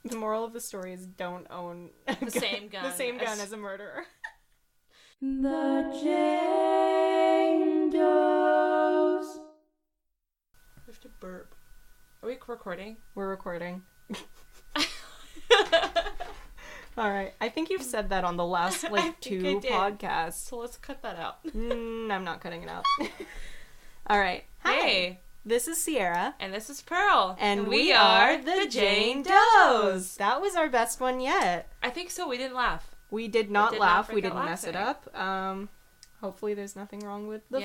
The moral of the story is don't own The same gun. The same gun as a murderer. The Jane Does. We have to burp. Are we recording? We're recording. All right. I think you've said that on the last, two podcasts. So let's cut that out. I'm not cutting it out. All right. Hi. Hey. This is Sierra. And this is Pearl. And we are the Jane Does. That was our best one yet. I think so. We didn't laugh. We did not laugh. We didn't mess it up. Hopefully there's nothing wrong with the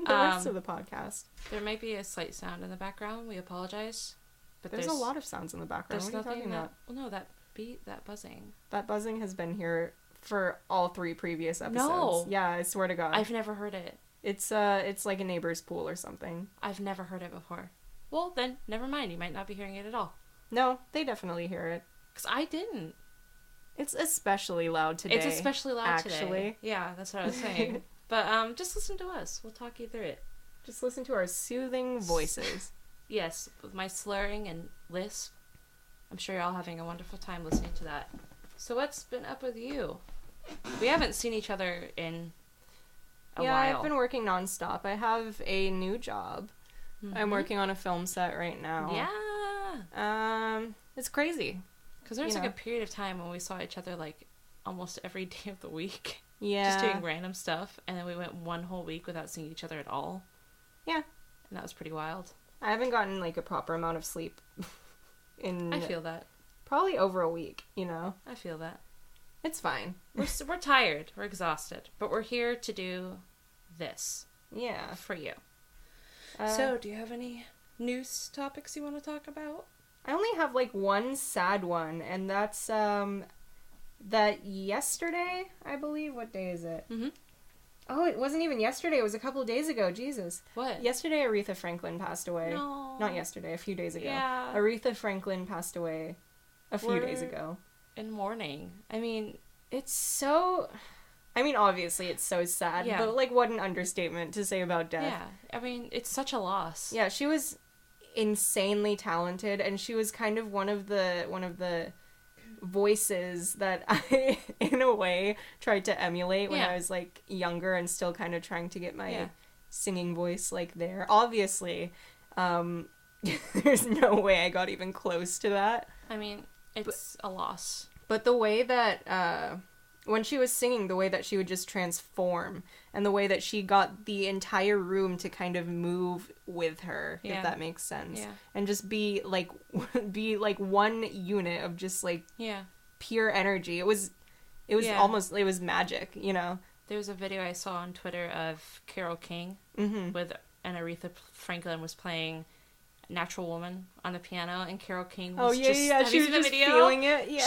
rest of the podcast. There might be a slight sound in the background. We apologize. But there's a lot of sounds in the background. There's what are you nothing talking about? Well, no, that beat, that buzzing. That buzzing has been here for all 3 previous episodes. No. Yeah, I swear to God. I've never heard it. It's like a neighbor's pool or something. I've never heard it before. Well, then, never mind. You might not be hearing it at all. No, they definitely hear it. Because I didn't. It's especially loud today. It's especially loud actually. Today. Yeah, that's what I was saying. But just listen to us. We'll talk you through it. Just listen to our soothing voices. Yes, with my slurring and lisp. I'm sure you're all having a wonderful time listening to that. So what's been up with you? We haven't seen each other in a while. Yeah, I've been working nonstop. I have a new job. Mm-hmm. I'm working on a film set right now. Yeah. It's crazy. Because there was a period of time when we saw each other almost every day of the week. Yeah. Just doing random stuff. And then we went one whole week without seeing each other at all. Yeah. And that was pretty wild. I haven't gotten a proper amount of sleep in... I feel that. Probably over a week, I feel that. It's fine. We're tired. We're exhausted. But we're here to do this. Yeah. For you. So, do you have any news topics you want to talk about? I only have one sad one, and that's that yesterday, I believe. What day is it? Mm-hmm. Oh, it wasn't even yesterday. It was a couple days ago. Jesus. What? Yesterday, Aretha Franklin passed away. No. Not yesterday, a few days ago. Yeah. Aretha Franklin passed away a few days ago. In mourning. I mean... It's so... I mean, obviously, it's so sad, but, what an understatement to say about death. Yeah. I mean, it's such a loss. Yeah, she was insanely talented, and she was kind of one of the voices that I, in a way, tried to emulate when I was, younger and still kind of trying to get my singing voice, there. Obviously, there's no way I got even close to that. I mean, it's a loss. But the way that, when she was singing, the way that she would just transform, and the way that she got the entire room to kind of move with her, if that makes sense. Yeah. And just be one unit of just, pure energy. It was almost, it was magic, There was a video I saw on Twitter of Carole King, and Aretha Franklin was playing Natural Woman on the piano, and Carole King was she was just feeling it. Yeah.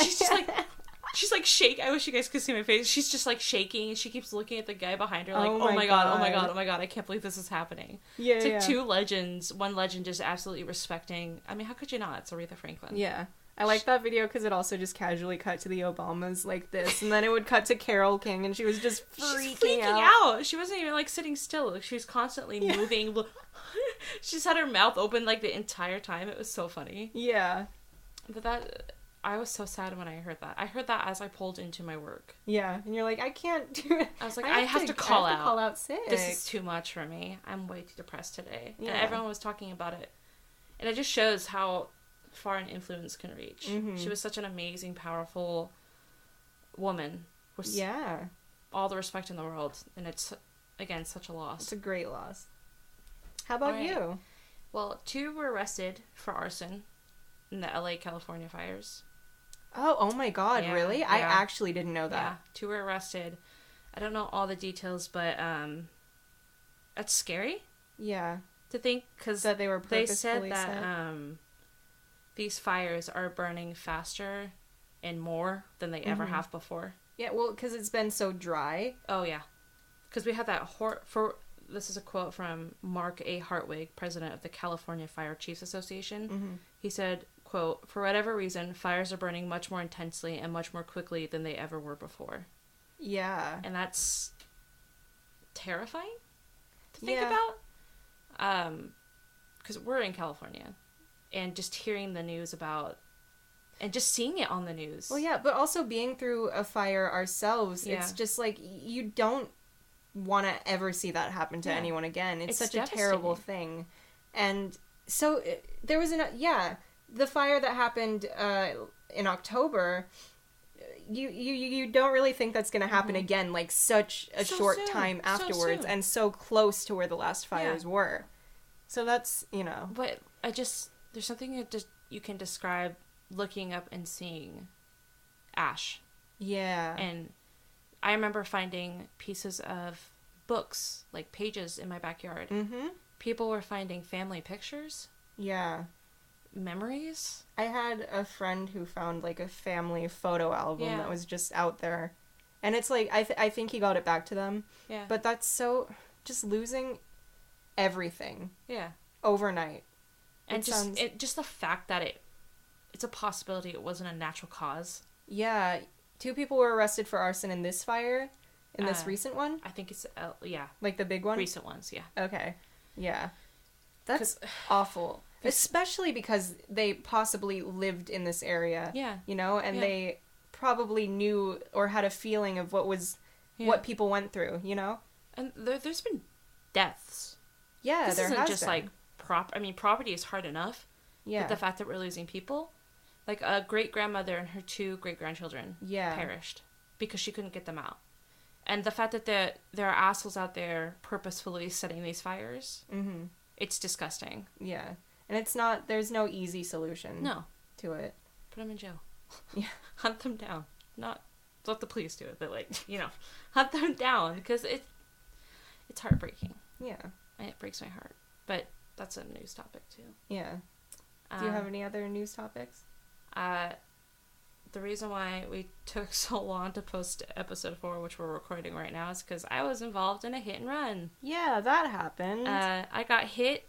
She's shaking. I wish you guys could see my face. She's just shaking, and she keeps looking at the guy behind her oh my god, I can't believe this is happening. Yeah, it's two legends. One legend just absolutely respecting. I mean, how could you not? It's Aretha Franklin. Yeah. I like that video because it also just casually cut to the Obamas like this, and then it would cut to Carole King, and she was just freaking out. She wasn't even sitting still. She was constantly moving. She just had her mouth open the entire time. It was so funny. Yeah. But I was so sad when I heard that. I heard that as I pulled into my work. Yeah, and you're I can't do it. I was I have to call out sick. This is too much for me. I'm way too depressed today. Yeah. And everyone was talking about it. And it just shows how far an influence can reach. Mm-hmm. She was such an amazing, powerful woman. With all the respect in the world. And it's, again, such a loss. It's a great loss. How about you? Well, 2 were arrested for arson in the LA, California fires. Oh my God, really? Yeah. I actually ddidn't know that. Yeah, 2 were arrested. I don't know all the details, but that's scary. Yeah. To think, because they said that these fires are burning faster and more than they ever have before. Yeah, well, because it's been so dry. Oh, yeah. Because we had that this is a quote from Mark A. Hartwig, president of the California Fire Chiefs Association. Mm-hmm. He said, quote, "For whatever reason, fires are burning much more intensely and much more quickly than they ever were before." Yeah. And that's terrifying to think about. Because we're in California, and just hearing the news about And just seeing it on the news. Well, yeah, but also being through a fire ourselves, it's just like, you don't want to ever see that happen to anyone again. It's such a terrible thing. And so there was the fire that happened in October, you don't really think that's going to happen again, like such a short time afterwards, and so close to where the last fires were. So that's, But there's something that you can describe looking up and seeing ash. Yeah. And I remember finding pieces of books, like pages in my backyard. Mm-hmm. People were finding family pictures. Yeah. Memories. I had a friend who found like a family photo album that was just out there. And it's like, I think he got it back to them. Yeah. But that's so, just losing everything. Yeah. Overnight. And just the fact that it's a possibility it wasn't a natural cause. Yeah. 2 people were arrested for arson in this fire. In this recent one? I think it's, Like the big one? Recent ones, yeah. Okay. Yeah. That's awful. Especially because they possibly lived in this area. Yeah. And they probably knew or had a feeling of what people went through, And there's been deaths. Yeah, this there isn't has just been. like property is hard enough. Yeah. But the fact that we're losing people, like a great-grandmother and her 2 great-grandchildren perished because she couldn't get them out. And the fact that there are assholes out there purposefully setting these fires, it's disgusting. Yeah. And there's no easy solution to it. Put them in jail. Yeah. Hunt them down. Not let the police do it, but hunt them down because it's heartbreaking. Yeah. And it breaks my heart. But that's a news topic too. Yeah. Do you have any other news topics? The reason why we took so long to post episode 4, which we're recording right now, is because I was involved in a hit and run. Yeah, that happened. I got hit.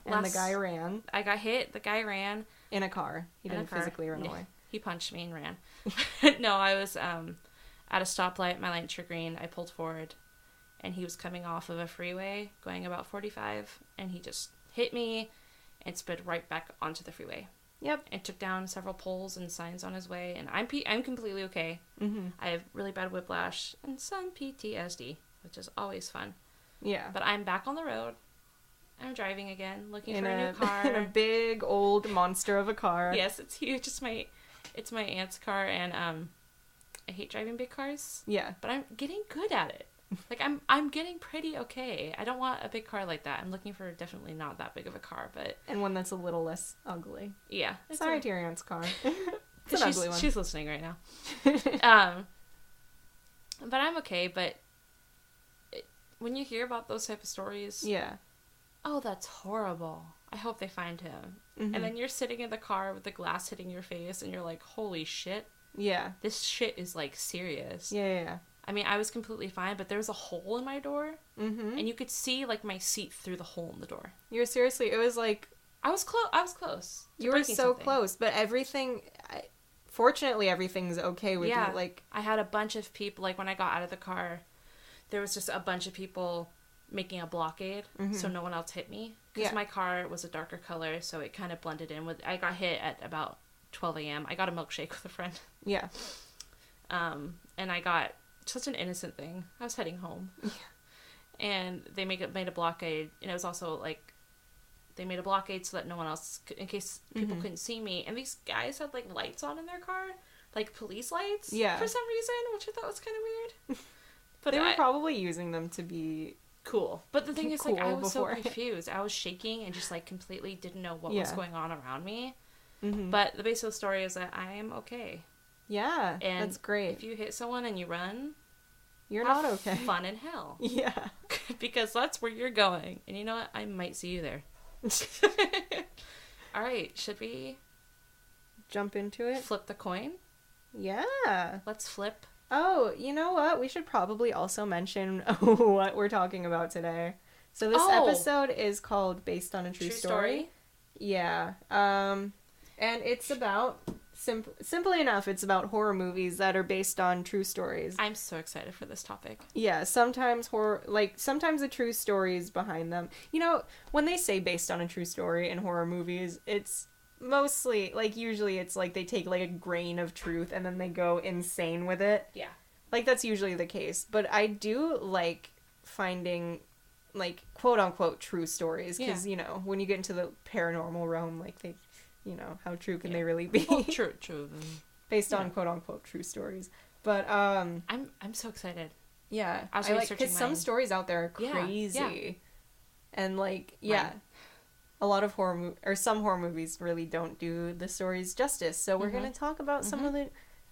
And the guy ran. I got hit. The guy ran. In a car. He didn't physically run away. He punched me and ran. No, I was at a stoplight. My lights were green. I pulled forward. And he was coming off of a freeway, going about 45. And he just hit me and sped right back onto the freeway. Yep. And took down several poles and signs on his way. And I'm completely okay. Mm-hmm. I have really bad whiplash and some PTSD, which is always fun. Yeah. But I'm back on the road. I'm driving again, looking for a new car. In a big old monster of a car. Yes, it's huge. It's my aunt's car, and I hate driving big cars. Yeah. But I'm getting good at it. Like I'm getting pretty okay. I don't want a big car like that. I'm looking for definitely not that big of a car, but and one that's a little less ugly. Yeah. Sorry to your aunt's car. It's an ugly one. She's listening right now. But I'm okay. But when you hear about those type of stories, yeah. Oh, that's horrible. I hope they find him. Mm-hmm. And then you're sitting in the car with the glass hitting your face, and you're like, holy shit. Yeah. This shit is, like, serious. Yeah. I mean, I was completely fine, but there was a hole in my door, and you could see, like, my seat through the hole in the door. You're seriously, it was like... I was close. You were so close, but fortunately, everything's okay with you. Like, I had a bunch of people, like, when I got out of the car, there was just a bunch of people making a blockade, so no one else hit me. Because my car was a darker color, so it kind of blended in with... I got hit at about 12 a.m. I got a milkshake with a friend. Yeah. And I got such an innocent thing. I was heading home. Yeah. And they made a blockade, and it was also, like, they made a blockade so that no one else... in case people couldn't see me. And these guys had, like, lights on in their car. Like, police lights. Yeah. For some reason, which I thought was kind of weird. But they were probably using them to be... cool. But the thing is, like, I was so confused. I was shaking and just, like, completely didn't know what was going on around me. Mm-hmm. But the base of the story is that I am okay. Yeah, and that's great. If you hit someone and you run, you're not okay. Fun in hell. Yeah. Because that's where you're going. And you know what? I might see you there. All right. Should we jump into it? Flip the coin? Yeah. Let's flip. Oh, you know what? We should probably also mention what we're talking about today. So this episode is called Based on a True Story. Yeah. And it's about, simply enough, it's about horror movies that are based on true stories. I'm so excited for this topic. Yeah, sometimes sometimes the true stories behind them. You know, when they say based on a true story in horror movies, it's mostly, like, usually it's like they take like a grain of truth and then they go insane with it. Yeah. Like, that's usually the case. But I do like finding, like, quote-unquote true stories. Because, you know, when you get into the paranormal realm, like, they, you know, how true can they really be? Well, true. Based on quote-unquote true stories. But, I'm so excited. Yeah. I was like, because some stories out there are crazy. Yeah. And, like, Mine. a lot of some horror movies really don't do the stories justice. So we're going to talk about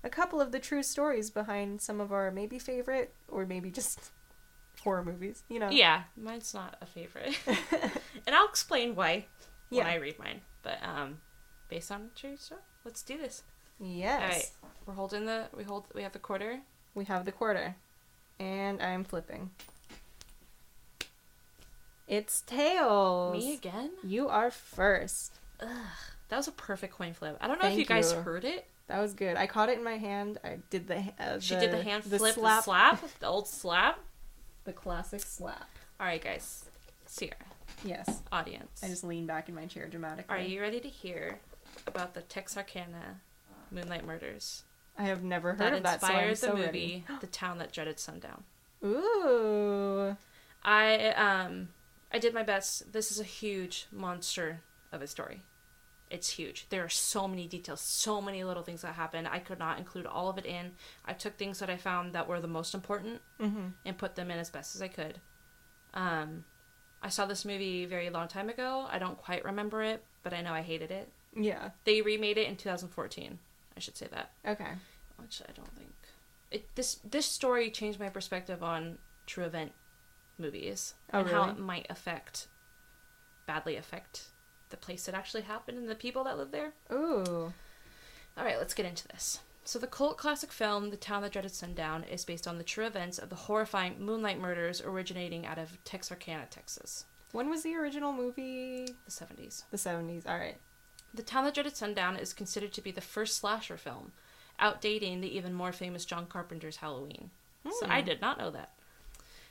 a couple of the true stories behind some of our maybe favorite or maybe just horror movies, you know. Yeah, mine's not a favorite. And I'll explain why when I read mine. But based on true story, let's do this. Yes. All right. We're holding we have the quarter. We have the quarter. And I'm flipping. It's tails. Me again? You are first. Ugh. That was a perfect coin flip. I don't know if you guys heard it. That was good. I caught it in my hand. I did she did the hand flip, slap. the slap, the old slap. The classic slap. All right, guys. Sierra. Yes. Audience. I just leaned back in my chair dramatically. Are you ready to hear about the Texarkana Moonlight Murders? I have never heard of that, so I'm so inspired the movie, The Town That Dreaded Sundown. Ooh. I did my best. This is a huge monster of a story. It's huge. There are so many details, so many little things that happen. I could not include all of it in. I took things that I found that were the most important and put them in as best as I could. I saw this movie a very long time ago. I don't quite remember it, but I know I hated it. Yeah. They remade it in 2014. I should say that. Okay. Which I don't think... This story changed my perspective on true event movies. Oh, and really? how it might badly affect the place it actually happened and the people that live there. Ooh. Alright, let's get into this. So the cult classic film, The Town That Dreaded Sundown, is based on the true events of the horrifying Moonlight Murders originating out of Texarkana, Texas. When was the original movie? The 70s. The 70s, alright. The Town That Dreaded Sundown is considered to be the first slasher film, outdating the even more famous John Carpenter's Halloween. So I did not know that.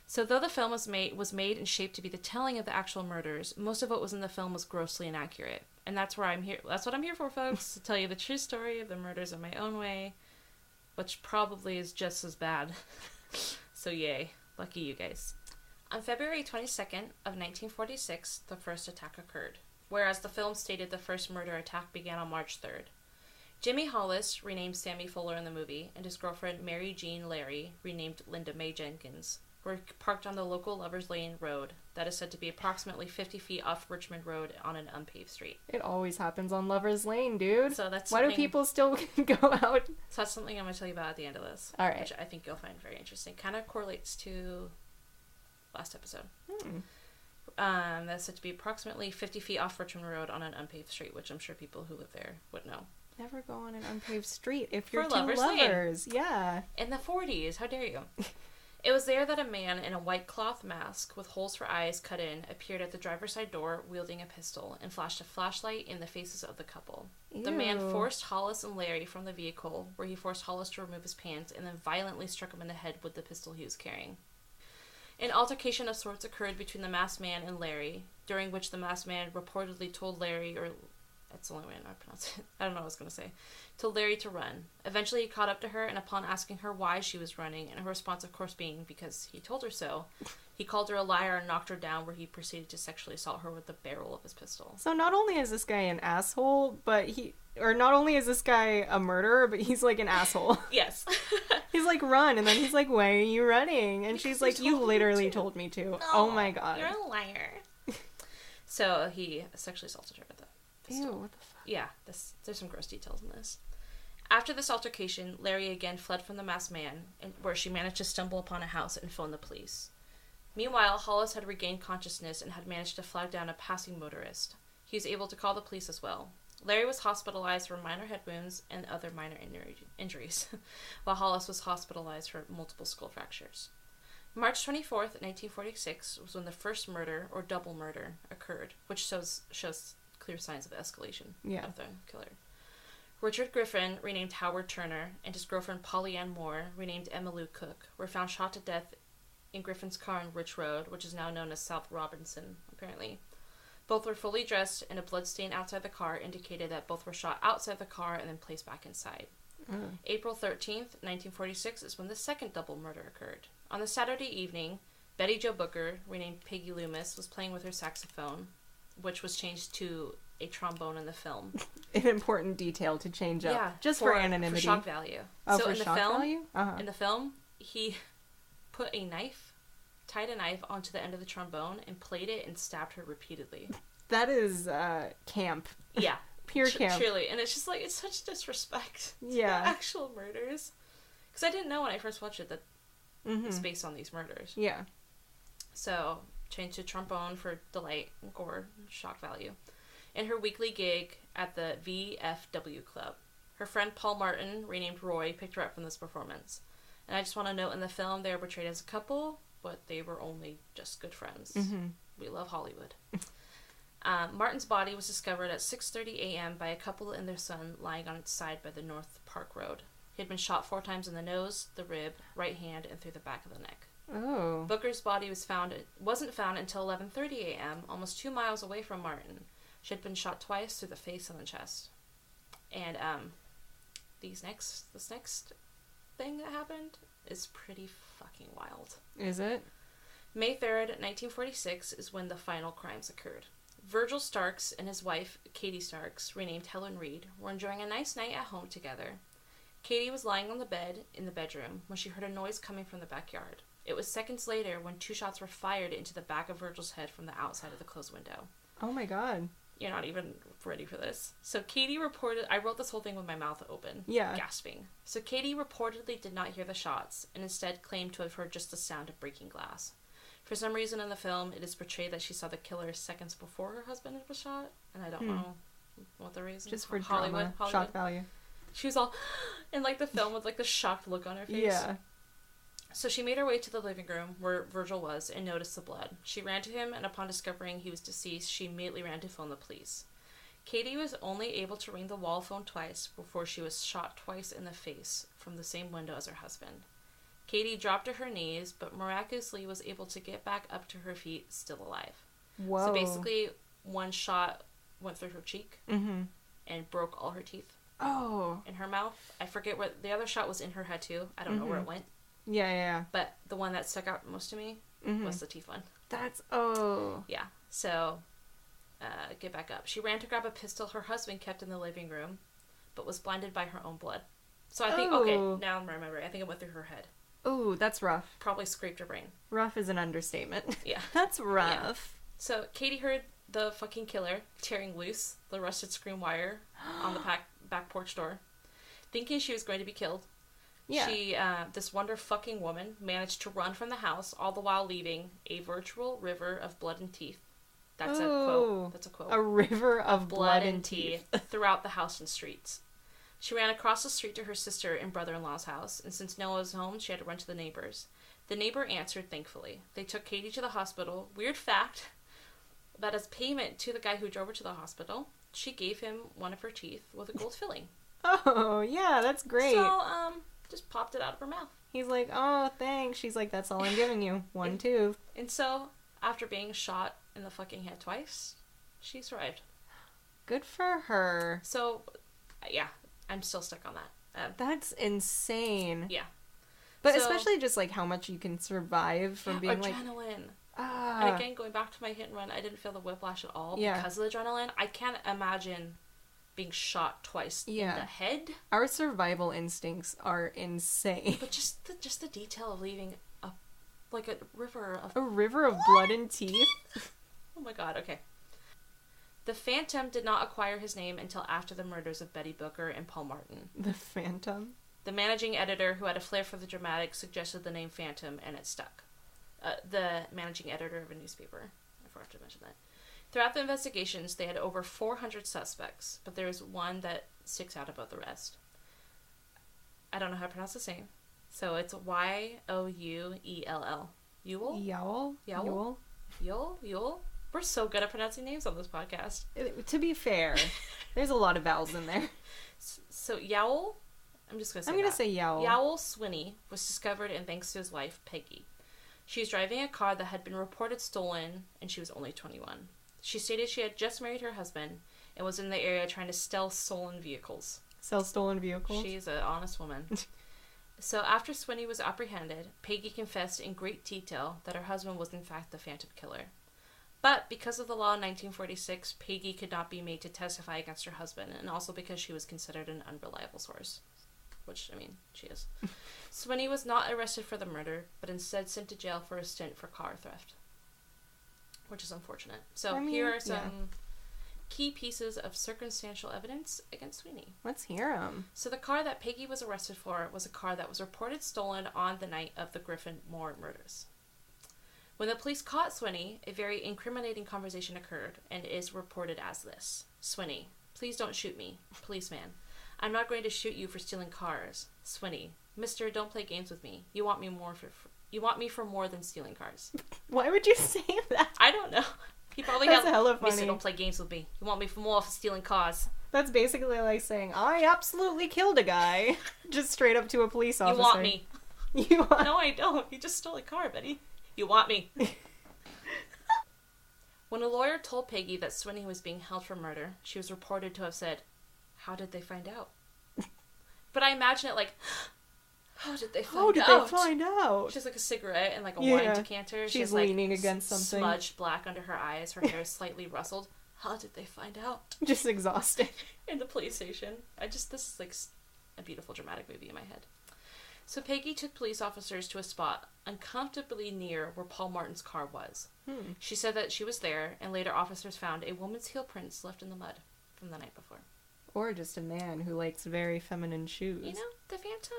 So though the film was made and shaped to be the telling of the actual murders, most of what was in the film was grossly inaccurate. And that's where I'm here. That's what I'm here for, folks, to tell you the true story of the murders in my own way, which probably is just as bad. So yay. Lucky you guys. On February 22nd of 1946, the first attack occurred, whereas the film stated the first murder attack began on March 3rd. Jimmy Hollis, renamed Sammy Fuller in the movie, and his girlfriend Mary Jean Larry, renamed Linda Mae Jenkins, were parked on the local Lovers Lane Road that is said to be approximately 50 feet off Richmond Road on an unpaved street. It always happens on Lovers Lane, dude. So that's why do people still go out? So that's something I'm going to tell you about at the end of this. All right. Which I think you'll find very interesting. Kind of correlates to last episode. That's said to be approximately 50 feet off Richmond Road on an unpaved street, which I'm sure people who live there would know. Never go on an unpaved street if you're For two Lovers lovers. Lane. Yeah. In the 40s, how dare you? It was there that a man in a white cloth mask with holes for eyes cut in appeared at the driver's side door wielding a pistol and flashed a flashlight in the faces of the couple. Ew. The man forced Hollis and Larry from the vehicle, where he forced Hollis to remove his pants and then violently struck him in the head with the pistol he was carrying. An altercation of sorts occurred between the masked man and Larry, during which the masked man reportedly told Larry, or that's the only way I pronounce it, I don't know what I was going to say, told Larry to run. Eventually he caught up to her, and upon asking her why she was running, and her response of course being because he told her so, he called her a liar and knocked her down, where he proceeded to sexually assault her with the barrel of his pistol. So not only is this guy an asshole, not only is this guy a murderer, but he's like an asshole. Yes. He's like, run, and then he's like, why are you running? And Because she's like, you literally told me to. No, oh my god. You're a liar. So he sexually assaulted her with a pistol. Ew, what the fuck? Yeah, there's some gross details in this. After this altercation, Larry again fled from the masked man, where she managed to stumble upon a house and phone the police. Meanwhile, Hollis had regained consciousness and had managed to flag down a passing motorist. He was able to call the police as well. Larry was hospitalized for minor head wounds and other minor injuries, while Hollis was hospitalized for multiple skull fractures. March 24th, 1946 was when the first murder, or double murder, occurred, which shows clear signs of escalation of the killer. Richard Griffin, renamed Howard Turner, and his girlfriend Polly Ann Moore, renamed Emma Lou Cook, were found shot to death in Griffin's car on Rich Road, which is now known as South Robinson, apparently. Both were fully dressed, and a bloodstain outside the car indicated that both were shot outside the car and then placed back inside. April 13th, 1946 is when the second double murder occurred. On the Saturday evening, Betty Jo Booker, renamed Peggy Loomis, was playing with her saxophone, which was changed to a trombone in the film. An important detail to change up. Yeah, just for anonymity. For shock value. Oh, so for shock value? In the film, he tied a knife onto the end of the trombone and played it and stabbed her repeatedly. That is camp. Yeah. Pure camp. Truly. And it's just like, it's such disrespect to the actual murders. Because I didn't know when I first watched it that it's based on these murders. Yeah. So, changed to trombone for delight, gore, shock value. In her weekly gig at the VFW Club, her friend Paul Martin, renamed Roy, picked her up from this performance. And I just want to note, in the film, they were portrayed as a couple, but they were only just good friends. We love Hollywood. Martin's body was discovered at 6:30 a.m. by a couple and their son lying on its side by the North Park Road. He had been shot 4 times in the nose, the rib, right hand, and through the back of the neck. Oh. Booker's body wasn't found until 11:30 a.m., almost 2 miles away from Martin. She had been shot twice through the face and the chest. And this next thing that happened is pretty fucking wild. Is it? May 3rd, 1946 is when the final crimes occurred. Virgil Starks and his wife, Katie Starks, renamed Helen Reed, were enjoying a nice night at home together. Katie was lying on the bed in the bedroom when she heard a noise coming from the backyard. It was seconds later when 2 shots were fired into the back of Virgil's head from the outside of the closed window. Oh my god. You're not even ready for this. So Katie reported... I wrote this whole thing with my mouth open. Yeah. Gasping. So Katie reportedly did not hear the shots and instead claimed to have heard just the sound of breaking glass. For some reason in the film, it is portrayed that she saw the killer seconds before her husband was shot, and I don't know what the reason. Just for Hollywood. Shock value. She was all in like the film with like the shocked look on her face. Yeah. So she made her way to the living room where Virgil was and noticed the blood. She ran to him, and upon discovering he was deceased, she immediately ran to phone the police. Katie was only able to ring the wall phone twice before she was shot twice in the face from the same window as her husband. Katie dropped to her knees, but miraculously was able to get back up to her feet, still alive. Whoa. So basically, one shot went through her cheek and broke all her teeth. Oh. In her mouth. I forget where... The other shot was in her head, too. I don't know where it went. Yeah. But the one that stuck out most to me was the teeth one. That's... Oh. Yeah. So, get back up. She ran to grab a pistol her husband kept in the living room, but was blinded by her own blood. So I think... Okay, now I'm remembering. I think it went through her head. Ooh, that's rough. Probably scraped her brain. Rough is an understatement. Yeah. That's rough. Yeah. So, Katie heard the fucking killer tearing loose the rusted screen wire on the back porch door. Thinking she was going to be killed, she, this wonder fucking woman, managed to run from the house, all the while leaving a virtual river of blood and teeth. That's a quote. That's a quote. A river of blood and teeth. Throughout the house and streets. She ran across the street to her sister and brother-in-law's house, and since Noah was home, she had to run to the neighbors. The neighbor answered, thankfully. They took Katie to the hospital. Weird fact, that as payment to the guy who drove her to the hospital, she gave him one of her teeth with a gold filling. Oh, yeah, that's great. So, just popped it out of her mouth. He's like, oh, thanks. She's like, that's all I'm giving you. One tooth. And so, after being shot in the fucking head twice, she survived. Good for her. So, yeah. I'm still stuck on that. That's insane. Yeah. But especially just, like, how much you can survive from being, adrenaline. like... Adrenaline. And again, going back to my hit and run, I didn't feel the whiplash at all because of the adrenaline. I can't imagine being shot twice in the head. Our survival instincts are insane. But just the detail of leaving a river of... A river of blood and teeth? Oh my god, okay. The Phantom did not acquire his name until after the murders of Betty Booker and Paul Martin. The Phantom? The managing editor, who had a flair for the dramatic, suggested the name Phantom, and it stuck. The managing editor of a newspaper. I forgot to mention that. Throughout the investigations, they had over 400 suspects, but there is one that sticks out above the rest. I don't know how to pronounce his name. So it's Youell. Ewell? Yowl? Ewell? We're so good at pronouncing names on this podcast. To be fair, there's a lot of vowels in there. So Yowl, I'm going to say Yowl. Yowl Swinney was discovered, and thanks to his wife, Peggy. She was driving a car that had been reported stolen, and she was only 21. She stated she had just married her husband and was in the area trying to sell stolen vehicles. Sell stolen vehicles? She's an honest woman. So after Swinney was apprehended, Peggy confessed in great detail that her husband was in fact the Phantom Killer. But because of the law in 1946, Peggy could not be made to testify against her husband, and also because she was considered an unreliable source. Which, I mean, she is. Swinney was not arrested for the murder, but instead sent to jail for a stint for car theft. Which is unfortunate. So here are some key pieces of circumstantial evidence against Swinney. Let's hear them. So the car that Peggy was arrested for was a car that was reported stolen on the night of the Griffin Moore murders. When the police caught Swinney, a very incriminating conversation occurred, and is reported as this. Swinney, please don't shoot me. Policeman, I'm not going to shoot you for stealing cars. Swinney, mister, don't play games with me. You want me for more than stealing cars. Why would you say that? I don't know. He probably That's hella funny. Mister, don't play games with me. You want me for more for stealing cars. That's basically like saying, I absolutely killed a guy. Just straight up to a police officer. You want me. You want... No, I don't. You just stole a car, Betty. You want me. When a lawyer told Peggy that Swinney was being held for murder, she was reported to have said, how did they find out? But I imagine it like, how did they find out? She has like a cigarette and like a wine decanter. She's leaning against something. Smudged black under her eyes. Her hair is slightly rustled. How did they find out? Just exhausted. In the police station. This is like a beautiful dramatic movie in my head. So Peggy took police officers to a spot uncomfortably near where Paul Martin's car was. She said that she was there, and later officers found a woman's heel prints left in the mud from the night before. Or just a man who likes very feminine shoes. You know, the Phantom,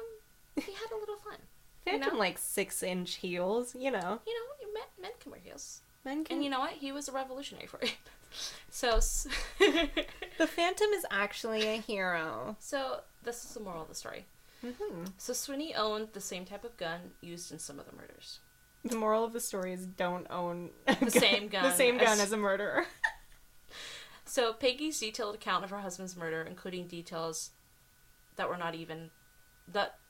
he had a little fun. Phantom likes 6-inch heels, you know. Men can wear heels. Men can. And you know what? He was a revolutionary for it. So... The Phantom is actually a hero. So, this is the moral of the story. Mm-hmm. So Swinney owned the same type of gun used in some of the murders. The moral of the story is don't own the same gun as a murderer. So Peggy's detailed account of her husband's murder, including details that were not even...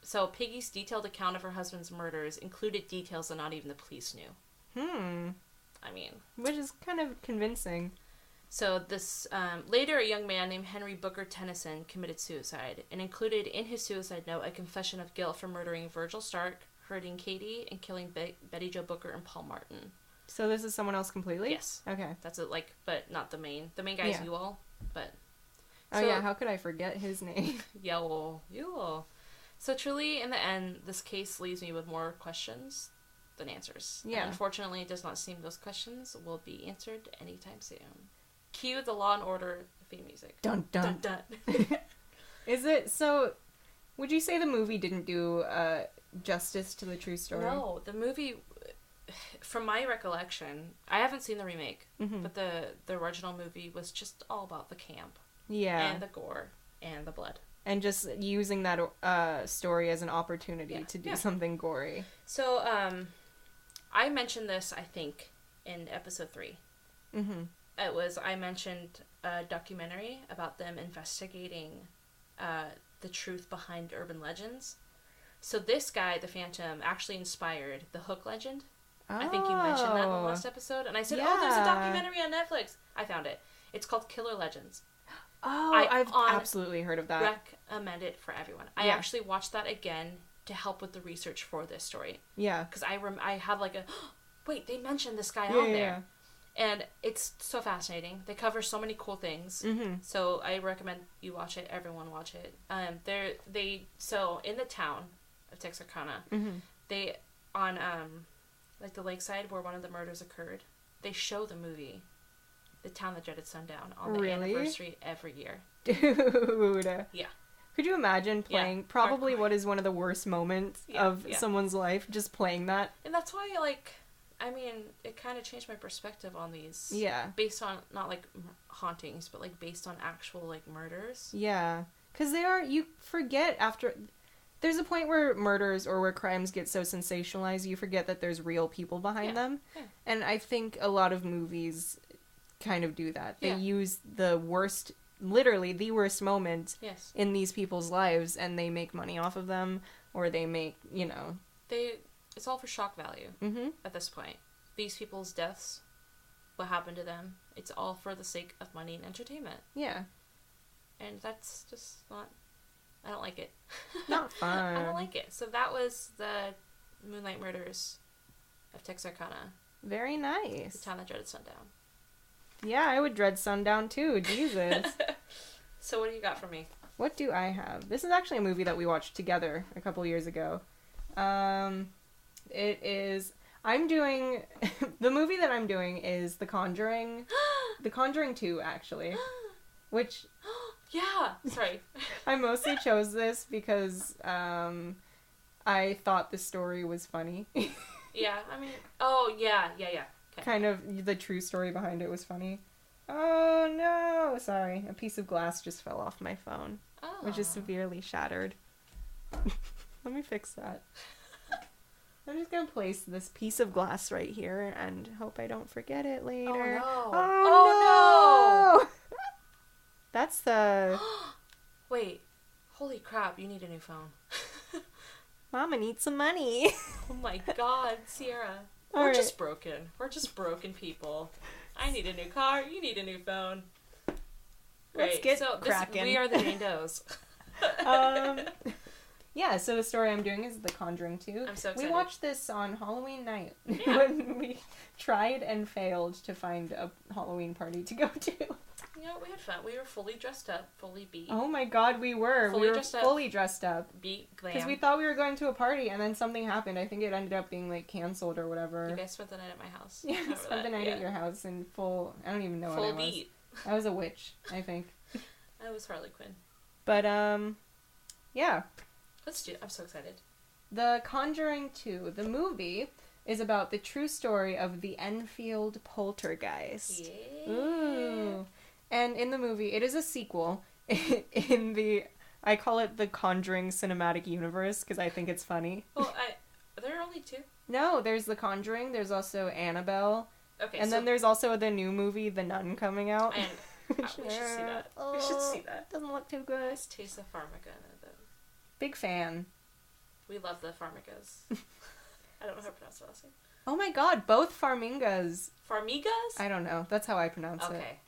So Peggy's detailed account of her husband's murders included details that not even the police knew. I mean... Which is kind of convincing. So this, later a young man named Henry Booker Tennyson committed suicide, and included in his suicide note a confession of guilt for murdering Virgil Stark, hurting Katie, and killing Betty Jo Booker and Paul Martin. So this is someone else completely? Yes. Okay. That's it, but not the main. The main guy is Ewell, but... Oh yeah, how could I forget his name? Ewell. So truly, in the end, this case leaves me with more questions than answers. Yeah. And unfortunately, it does not seem those questions will be answered anytime soon. Cue the Law and Order theme music. Dun dun. Dun dun. Is it so? Would you say the movie didn't do justice to the true story? No, the movie, from my recollection, I haven't seen the remake, but the original movie was just all about the camp. Yeah. And the gore and the blood. And just using that story as an opportunity to do something gory. So, I mentioned this, I think, in episode 3. Mm-hmm. I mentioned a documentary about them investigating the truth behind urban legends. So this guy, the Phantom, actually inspired the Hook legend. Oh. I think you mentioned that in the last episode. And I said, there's a documentary on Netflix. I found it. It's called Killer Legends. Oh, I've absolutely heard of that. Recommend it for everyone. I actually watched that again to help with the research for this story. Yeah. Because I have like a, wait, they mentioned this guy on there. Yeah. And it's so fascinating. They cover so many cool things. Mm-hmm. So I recommend you watch it. Everyone watch it. So in the town of Texarkana, they, on, like the lakeside where one of the murders occurred, they show the movie, The Town That Dreaded Sundown, on the anniversary every year. Dude. Yeah. Could you imagine playing probably what is one of the worst moments of someone's life, just playing that? And that's why, it kind of changed my perspective on these. Yeah. Based on, not, hauntings, but, based on actual, murders. Yeah. Because you forget after... There's a point where murders or where crimes get so sensationalized, you forget that there's real people behind them. Yeah. And I think a lot of movies kind of do that. They use the worst... literally the worst moment in these people's lives, and they make money off of them, or they make, it's all for shock value at this point. These people's deaths, what happened to them, It's all for the sake of money and entertainment. Yeah. And that's just not... I don't like it. Not fun. I don't like it. So that was the Moonlight Murders of Texarkana. Very nice. The town that dreaded sundown. Yeah, I would dread Sundown too. Jesus. So what do you got for me? What do I have? This is actually a movie that we watched together a couple years ago. It is... I'm doing... the movie that I'm doing is The Conjuring. The Conjuring 2, actually. Which... Yeah! Sorry. I mostly chose this because I thought the story was funny. Yeah, I mean... Oh, yeah. Okay. Kind of the true story behind it was funny. Oh, no! Sorry. A piece of glass just fell off my phone. Oh. Which is severely shattered. Let me fix that. I'm just gonna place this piece of glass right here and hope I don't forget it later. Oh, no. Oh, no! That's the... Wait. Holy crap, you need a new phone. Mama needs some money. Oh my god, Sierra. We're just broken. We're just broken people. I need a new car. You need a new phone. Let's get cracking. We are the Jane Does. Yeah, so the story I'm doing is The Conjuring 2. I'm so excited. We watched this on Halloween night. Yeah. When we tried and failed to find a Halloween party to go to. You know, we had fun. We were fully dressed up, fully beat. Oh my god, we were. Fully Fully dressed up. Beat, glam. Because we thought we were going to a party, and then something happened. I think it ended up being, like, canceled or whatever. You guys spent the night at my house. Yeah, we spent the night at your house in full... I don't even know what I was. Full beat. I was a witch, I think. I was Harley Quinn. But, yeah. Let's do it. I'm so excited. The Conjuring 2, the movie, is about the true story of the Enfield poltergeist. Yeah. Ooh. And in the movie, it is a sequel in the... I call it the Conjuring cinematic universe because I think it's funny. Well, there are only two. No, there's The Conjuring, there's also Annabelle. Okay, and then there's also the new movie, The Nun, coming out. And we should see that. We should see that. Doesn't look too good. Let's taste the Pharmaca in it, though. Big fan. We love the Pharmacas. I don't know how to pronounce the last name. Oh my god, both Farmingas. Farmigas? I don't know. That's how I pronounce it. Okay.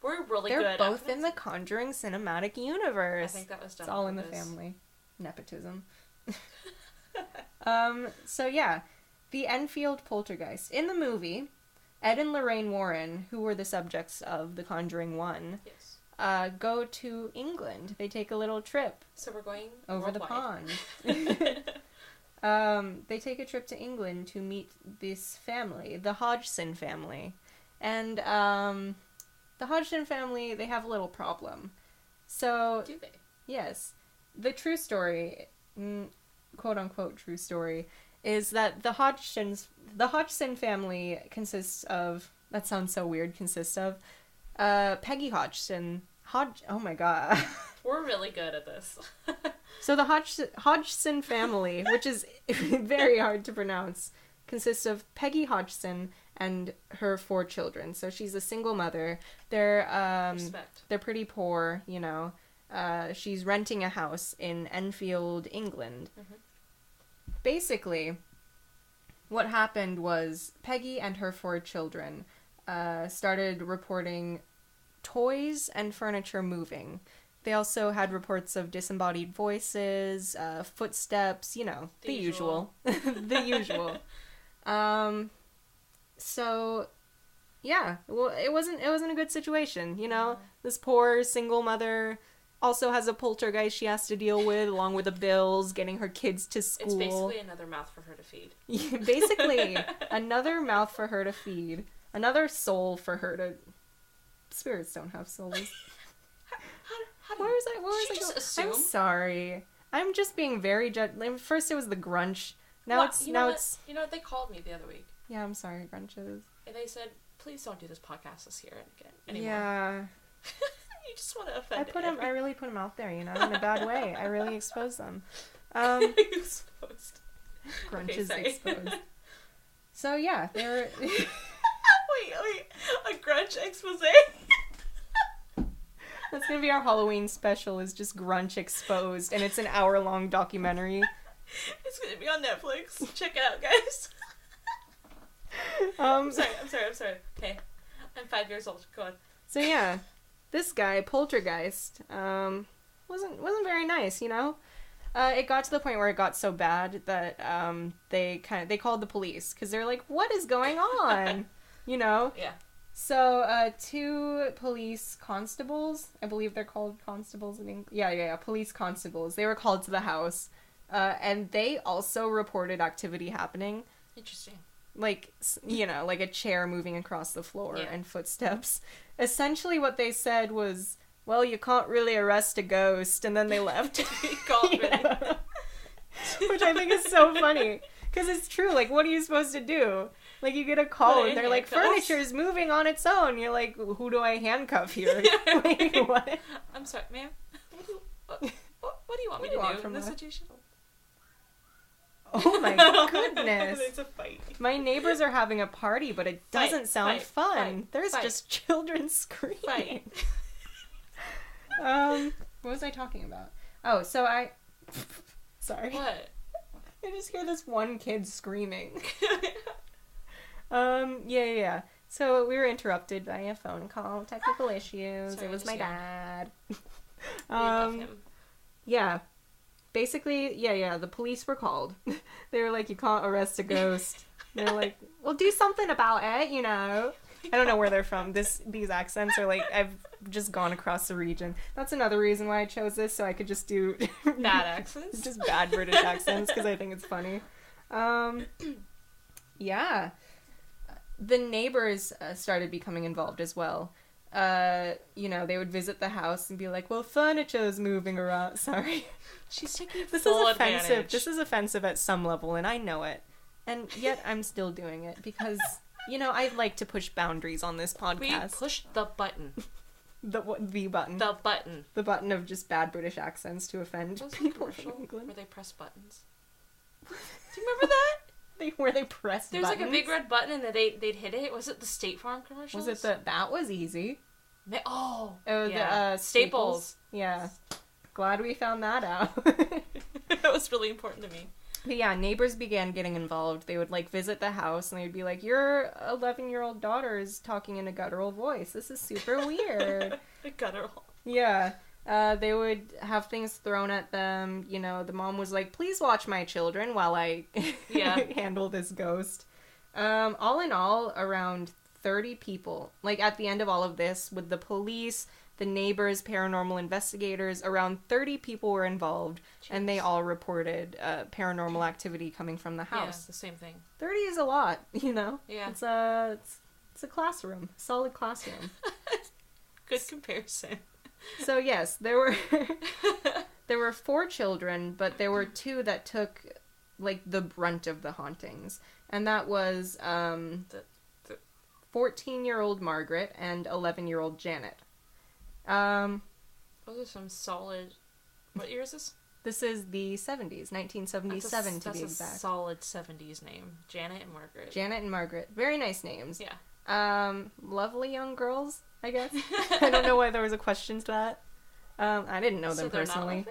We're really They're good at both in the Conjuring cinematic universe. I think that was done. It's all in the family. Nepotism. So yeah, the Enfield poltergeist. In the movie, Ed and Lorraine Warren, who were the subjects of The Conjuring 1, yes. Go to England. They take a little trip. So we're going over worldwide. the pond. They take a trip to England to meet this family, the Hodgson family. And, the Hodgson family, they have a little problem. So... Do they? Yes. The true story, quote-unquote true story, is that the Hodgson family consists of... That sounds so weird, consists of... Peggy Hodgson. Oh my god. We're really good at this. So the Hodgson family, which is very hard to pronounce, consists of Peggy Hodgson and her 4 children. So she's a single mother. They're pretty poor, you know. She's renting a house in Enfield, England. Mm-hmm. Basically, what happened was Peggy and her 4 children started reporting toys and furniture moving. They also had reports of disembodied voices, footsteps, you know, the usual. The usual. So, yeah, well, it wasn't a good situation, you know? This poor single mother also has a poltergeist she has to deal with, along with the bills, getting her kids to school. It's basically another mouth for her to feed. Yeah, basically, another mouth for her to feed. Another soul for her to... Spirits don't have souls. What was I just assume? I'm sorry. I'm just being very first it was the Grunch. Now it's... You know what? They called me the other week. Yeah, I'm sorry, Grunches. And they said, please don't do this podcast this year anymore. Yeah. You just want to offend I really put them out there, you know, in a bad way. I really expose them. Exposed. Grunches exposed. So, yeah, they were... Wait. A Grunch expose? That's gonna be our Halloween special, is just Grunch exposed, and it's an hour-long documentary. It's gonna be on Netflix. Check it out, guys. I'm sorry. Okay. I'm 5 years old. Go on. So yeah, this guy, Poltergeist, wasn't very nice, you know? It got to the point where it got so bad that they called the police because they're like, "What is going on?" You know? Yeah. So 2 police constables, I believe they're called constables in English. Yeah, police constables. They were called to the house, and they also reported activity happening. Interesting. Like, you know, like a chair moving across the floor and footsteps. Essentially, what they said was, "Well, you can't really arrest a ghost," and then they left. Which I think is so funny. Because it's true, like, what are you supposed to do? Like, you get a call and they're like, "Furniture's moving on its own." You're like, "Who do I handcuff here?" Like, what? I'm sorry, ma'am. What do you want me to do in this situation? Oh my goodness. It's a fight. My neighbors are having a party, but it doesn't sound fun. There's just children screaming. What was I talking about? Oh, so sorry. What? I just hear this one kid screaming. Yeah. So we were interrupted by a phone call, technical issues. Sorry, it was my dad. We love him. Yeah. Basically, yeah, the police were called. They were like, "You can't arrest a ghost." They're like, "Well, do something about it, you know." I don't know where they're from. These accents are like, I've just gone across the region. That's another reason why I chose this, so I could just do bad accents. Just bad British accents, because I think it's funny. Yeah. The neighbors started becoming involved as well. You know, they would visit the house and be like, "Well, furniture's moving around." Sorry. She's taking This full is offensive. advantage. This is offensive at some level, and I know it. And yet I'm still doing it because, you know, I like to push boundaries on this podcast. We pushed the button. The button. The button. The button of just bad British accents to offend people in England. Where they press buttons. Do you remember that? Where they press There's buttons? like a big red button and then they'd hit it. Was it the State Farm commercials? Was it that was easy? Oh, yeah. The Staples. Yeah. Glad we found that out. That was really important to me. But yeah, neighbors began getting involved. They would, like, visit the house, and they'd be like, "Your 11-year-old daughter is talking in a guttural voice. This is super weird." A guttural. Yeah. They would have things thrown at them. You know, the mom was like, "Please watch my children while I handle this ghost." All in all, around 30 people. Like, at the end of all of this, with the police, the neighbors, paranormal investigators, around 30 people were involved, and they all reported paranormal activity coming from the house. Yeah, the same thing. 30 is a lot, you know? Yeah. It's a classroom. Solid classroom. Good comparison. So, yes, there were 4 children, but there were 2 that took, like, the brunt of the hauntings. And that was 14-year-old Margaret and 11-year-old Janet. Those are some solid... What year is this? This is the 70s, 1977 to be exact. That's a solid 70s name. Janet and Margaret. Janet and Margaret. Very nice names. Yeah. Lovely young girls, I guess. I don't know why there was a question to that. I didn't know them personally.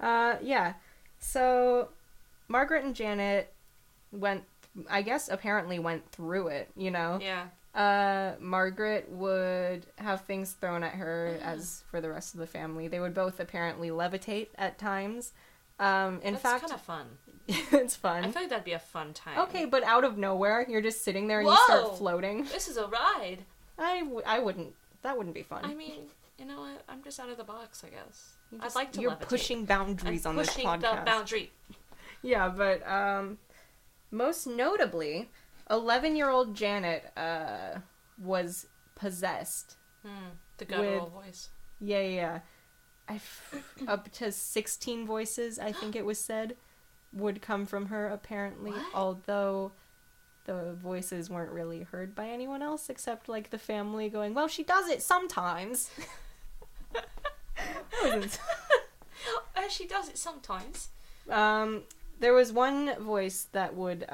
Yeah. So, Margaret and Janet apparently went through it, you know? Yeah. Margaret would have things thrown at her, as for the rest of the family. They would both apparently levitate at times. In That's fact, kind of fun. It's fun. I feel like that'd be a fun time. Okay, but out of nowhere, you're just sitting there and Whoa! you start floating. This is a ride. I wouldn't. That wouldn't be fun. I mean, you know what? I'm just out of the box, I guess. I'd like to You're levitate. pushing boundaries on this podcast. Pushing the boundary. Yeah, but most notably, 11-year-old Janet was possessed. The guttural voice. Yeah. Up to 16 voices, I think it was said, would come from her, apparently. What? Although the voices weren't really heard by anyone else, except, like, the family going, "Well, she does it sometimes." She does it sometimes. There was one voice that would,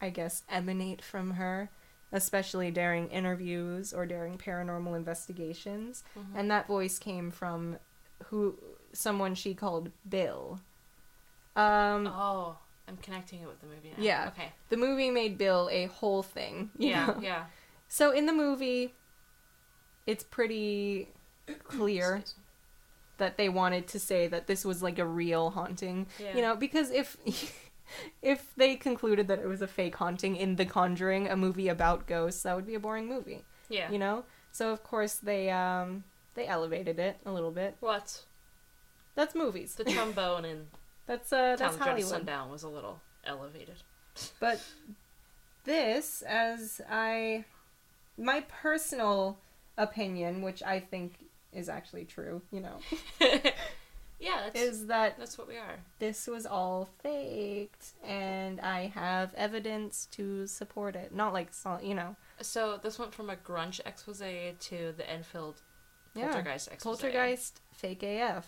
I guess, emanate from her, especially during interviews or during paranormal investigations. Mm-hmm. And that voice came from someone she called Bill. I'm connecting it with the movie now. Yeah. Okay. The movie made Bill a whole thing. You know? Yeah. So in the movie, it's pretty clear that they wanted to say that this was like a real haunting. Yeah. You know, because if they concluded that it was a fake haunting in The Conjuring, a movie about ghosts, that would be a boring movie. Yeah. You know? So of course they elevated it a little bit. What? That's movies. The trombone in that's Hollywood. Sundown was a little elevated. But this, my personal opinion, which I think is actually true, you know. Yeah, that's what we are. This was all faked, and I have evidence to support it. Not like, you know. So this went from a grunge expose to the Enfield poltergeist expose. Poltergeist, fake AF.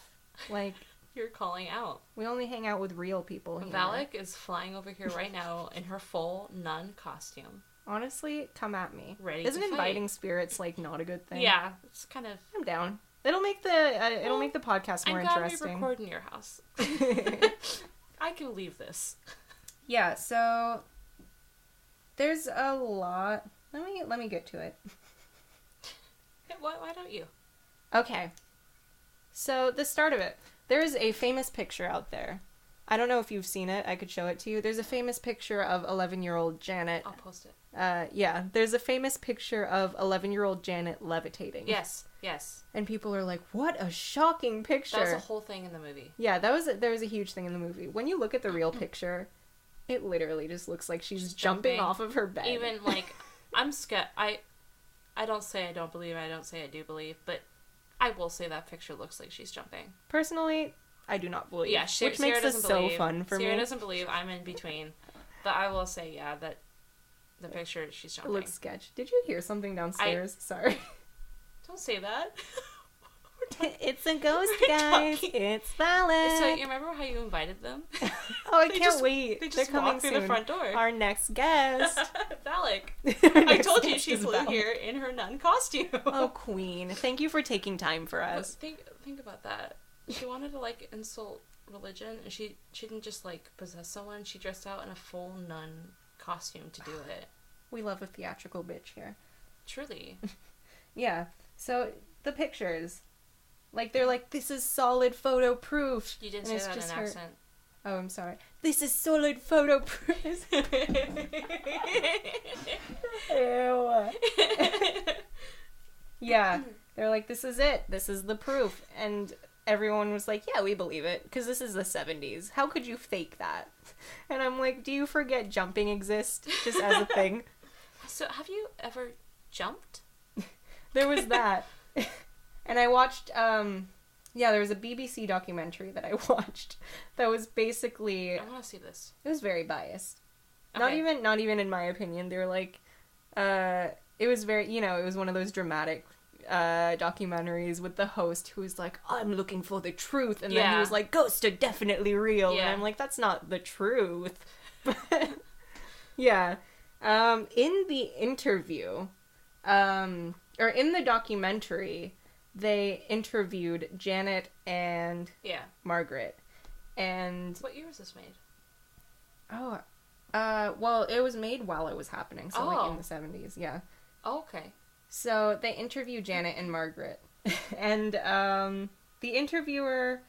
Like, you're calling out. We only hang out with real people here. Valak is flying over here right now in her full nun costume. Honestly, come at me. Ready Isn't to inviting spirits like not a good thing? Yeah, it's kind of. I'm down. It'll make the podcast more interesting. I'm glad we record in your house. I can leave this. Yeah. So there's a lot. Let me get to it. Why don't you? Okay. So the start of it. There is a famous picture out there. I don't know if you've seen it. I could show it to you. There's a famous picture of 11-year-old Janet. I'll post it. Yeah. There's a famous picture of 11-year-old Janet levitating. Yes. And people are like, what a shocking picture. That was a whole thing in the movie. Yeah, there was a huge thing in the movie. When you look at the real picture, it literally just looks like she's jumping off of her bed. Even, like, I'm scared. I don't say I don't believe, I don't say I do believe, but I will say that picture looks like she's jumping. Personally, I do not believe. Yeah, which makes this so fun for me. Sierra doesn't believe. I'm in between. But I will say, yeah, that the picture, she's jumping. It looks sketch. Did you hear something downstairs? Sorry. Don't say that. It's a ghost, guys. It's Valak. So you remember how you invited them? Oh, I can't wait. They're coming through the front door. Our next guest. Valak. I told you she flew here in her nun costume. Oh, queen. Thank you for taking time for us. But think about that. She wanted to, like, insult religion, and she didn't just, like, possess someone. She dressed out in a full nun costume to do it. We love a theatrical bitch here. Truly. Yeah. So, the pictures. Like, they're like, this is solid photo proof. You didn't say that in an accent. Oh, I'm sorry. This is solid photo proof. Ew. Yeah. They're like, this is it. This is the proof. And everyone was like, yeah, we believe it. Because this is the 70s. How could you fake that? And I'm like, do you forget jumping exists just as a thing? So, have you ever jumped? There was that. And I watched, there was a BBC documentary that I watched that was basically... I want to see this. It was very biased. Okay. Not even in my opinion. They were like, it was very, it was one of those dramatic documentaries with the host who was like, I'm looking for the truth. And then he was like, ghosts are definitely real. Yeah. And I'm like, that's not the truth. Yeah. In the interview, or in the documentary, they interviewed Janet and Margaret. And what year was this made? Oh, well, it was made while it was happening, so like in the 70s, yeah. Oh, okay. So they interviewed Janet and Margaret, and the interviewer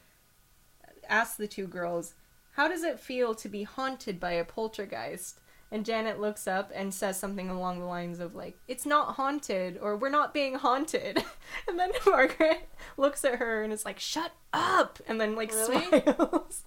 asked the two girls, how does it feel to be haunted by a poltergeist? And Janet looks up and says something along the lines of, like, it's not haunted, or we're not being haunted. And then Margaret looks at her and is like, shut up! And then, like, smiles.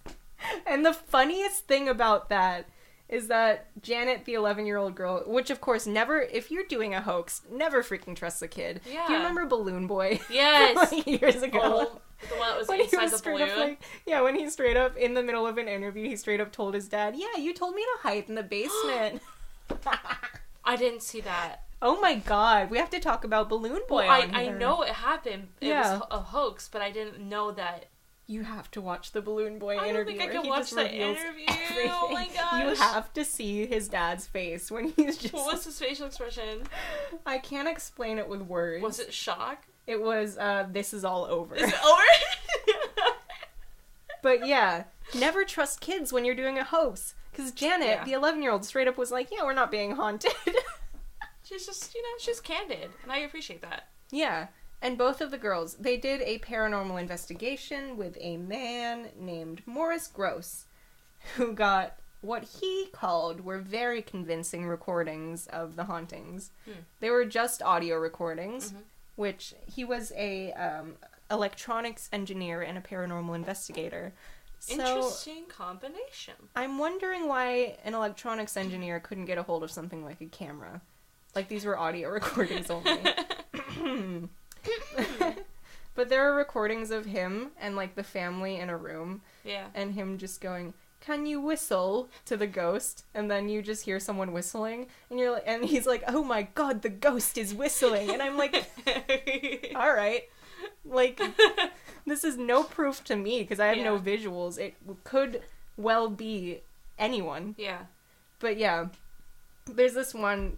And the funniest thing about that is that Janet, the 11-year-old girl, which, of course, never, if you're doing a hoax, never freaking trust a kid. Yeah. Do you remember Balloon Boy? Yes! Like, years ago. Oh, the one that was inside the balloon? Up, like, when he straight up, in the middle of an interview, he straight up told his dad, yeah, you told me to hide in the basement. I didn't see that. Oh my god, we have to talk about Balloon Boy I know it happened. It was a hoax, but I didn't know that. You have to watch the Balloon Boy interview. I don't think I can watch the interview. Everything. Oh my gosh. You have to see his dad's face when he's just... What was his facial expression? I can't explain it with words. Was it shock? It was, this is all over. Is it over? But yeah, never trust kids when you're doing a hoax. Because Janet, the 11-year-old, straight up was like, yeah, we're not being haunted. She's just, she's candid, and I appreciate that. Yeah. And both of the girls, they did a paranormal investigation with a man named Morris Gross, who got what he called were very convincing recordings of the hauntings. They were just audio recordings, which he was a electronics engineer and a paranormal investigator. So, interesting combination. I'm wondering why an electronics engineer couldn't get a hold of something like a camera. Like, these were audio recordings only. But there are recordings of him and, like, the family in a room. Yeah. And him just going, "Can you whistle?" to the ghost, and then you just hear someone whistling, and you're like, and he's like, "Oh my god, the ghost is whistling," and I'm like, all right, like, this is no proof to me because I have no visuals. It could well be anyone. Yeah. But yeah, there's this one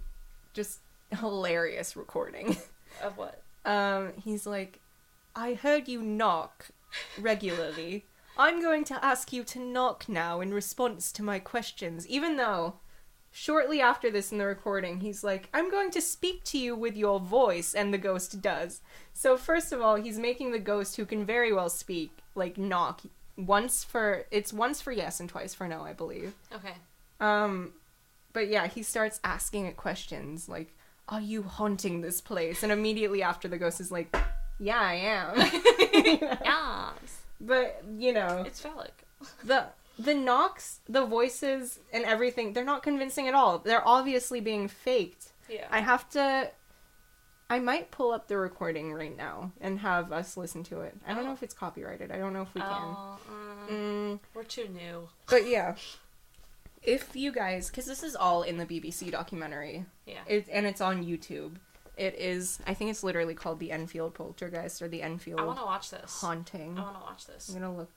just hilarious recording. Of what? He's like, "I heard you knock regularly. I'm going to ask you to knock now in response to my questions," even though shortly after this in the recording, he's like, "I'm going to speak to you with your voice," and the ghost does. So first of all, he's making the ghost, who can very well speak, like, knock once for yes and twice for no, I believe. Okay. But yeah, he starts asking it questions, like, "Are you haunting this place?" And immediately after, the ghost is like, "Yeah, I am." Yes. But, it's phallic. The knocks, the voices, and everything, they're not convincing at all. They're obviously being faked. Yeah. I might pull up the recording right now and have us listen to it. I don't know if it's copyrighted. I don't know if we can. We're too new. But yeah. If you guys, because this is all in the BBC documentary. Yeah. And it's on YouTube. It is, I think it's literally called the Enfield Poltergeist, or the Enfield I want to watch this. Haunting. I want to watch this. I'm gonna look.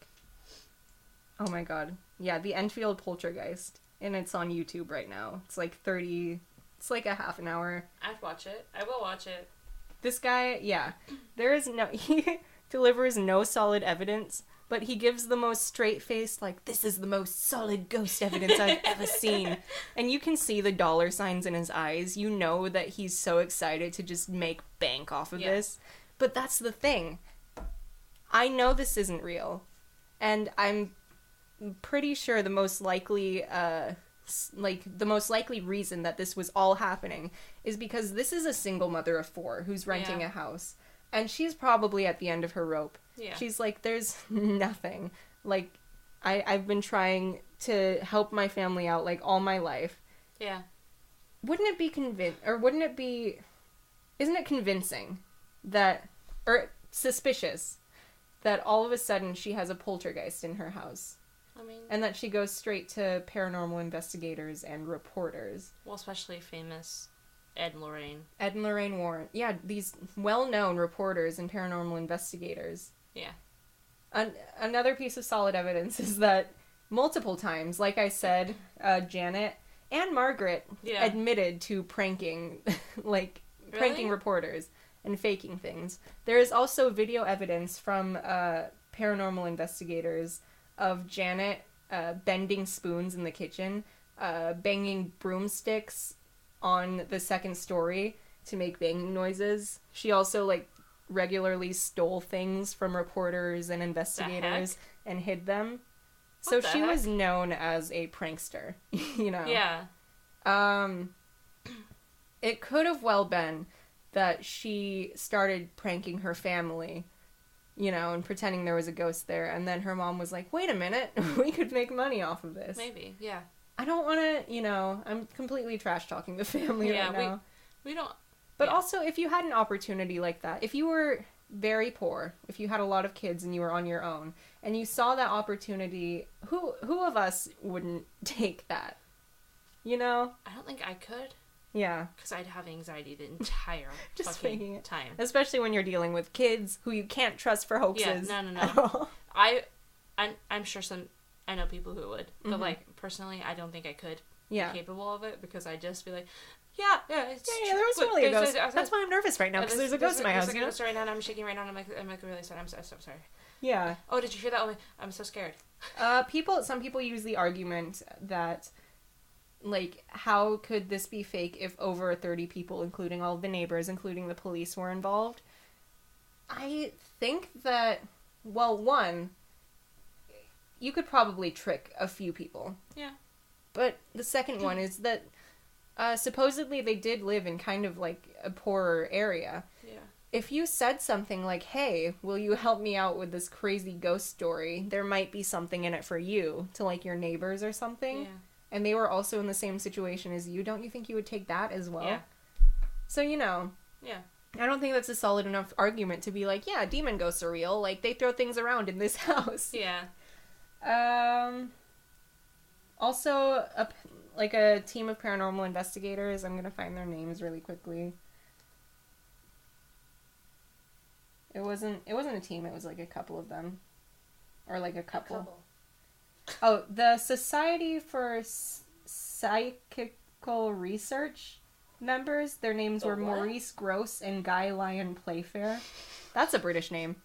Oh my god. Yeah, the Enfield Poltergeist. And it's on YouTube right now. It's like it's like a half an hour. I'd watch it. I will watch it. This guy, yeah. He delivers no solid evidence, but he gives the most straight-faced, like, "This is the most solid ghost evidence I've ever seen." And you can see the dollar signs in his eyes. You know that he's so excited to just make bank off of this. But that's the thing. I know this isn't real. And I'm pretty sure the most likely reason that this was all happening is because this is a single mother of 4 who's renting a house. And she's probably at the end of her rope. Yeah. She's like, there's nothing. Like, I've been trying to help my family out, like, all my life. Yeah. Isn't it convincing that, or suspicious, that all of a sudden she has a poltergeist in her house? I mean... And that she goes straight to paranormal investigators and reporters. Well, especially famous Ed and Lorraine. Ed and Lorraine Warren. Yeah, these well-known reporters and paranormal investigators. Yeah. Another piece of solid evidence is that multiple times, like I said, Janet and Margaret admitted to pranking, pranking reporters and faking things. There is also video evidence from paranormal investigators of Janet bending spoons in the kitchen, banging broomsticks on the second story to make banging noises. She also, regularly stole things from reporters and investigators and hid them. So she was known as a prankster, Yeah. It could have well been that she started pranking her family, and pretending there was a ghost there, and then her mom was like, "Wait a minute, we could make money off of this." Maybe, yeah. I don't want to, I'm completely trash-talking the family right now. We don't... But also, if you had an opportunity like that, if you were very poor, if you had a lot of kids and you were on your own, and you saw that opportunity, who of us wouldn't take that? I don't think I could. Yeah. Because I'd have anxiety the entire just fucking time. Especially when you're dealing with kids who you can't trust for hoaxes. Yeah, no. I'm sure I know people who would. But, personally, I don't think I could be capable of it, because I'd just be like, yeah, it's there was really a ghost. That's why I'm nervous right now, because there's a ghost in my house. There's a ghost right now, and I'm shaking right now, and I'm really sorry. I'm so sorry. Yeah. Oh, did you hear that? Oh, I'm so scared. Some people use the argument that like, how could this be fake if over 30 people, including all the neighbors, including the police, were involved? I think that, well, one, you could probably trick a few people. Yeah. But the second one is that supposedly they did live in kind of, like, a poorer area. Yeah. If you said something like, hey, will you help me out with this crazy ghost story? There might be something in it for you, to, like, your neighbors or something. Yeah. And they were also in the same situation as you. Don't you think you would take that as well? Yeah. So, you know. Yeah. I don't think that's a solid enough argument to be like, yeah, demon ghosts are real. Like, they throw things around in this house. Yeah. Also, a team of paranormal investigators. I'm gonna find their names really quickly. It wasn't a team. It was like a couple of them, or like a couple. Oh, the Society for Psychical Research members. Their names were Maurice Gross and Guy Lyon Playfair. That's a British name.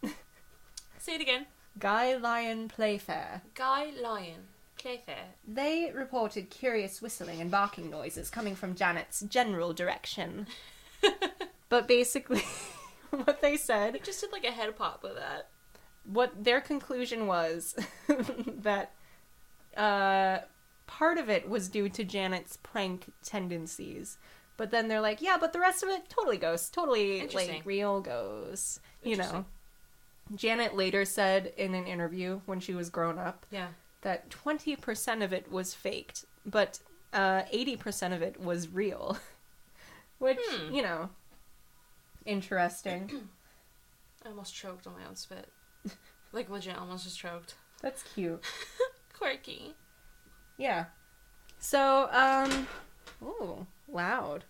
Say it again. Guy Lyon Playfair. Guy Lyon Playfair. They reported curious whistling and barking noises coming from Janet's general direction. But basically, what they said... They just did like a head pop with that. What their conclusion was that part of it was due to Janet's prank tendencies. But then they're like, yeah, but the rest of it, totally ghosts. Totally, like, real ghosts. You know. Janet later said in an interview when she was grown up that 20% of it was faked, but 80% of it was real. Which, you know, interesting. I almost choked on my own spit. Like, legit, almost just choked. That's cute. Quirky. Yeah. So, ooh, loud.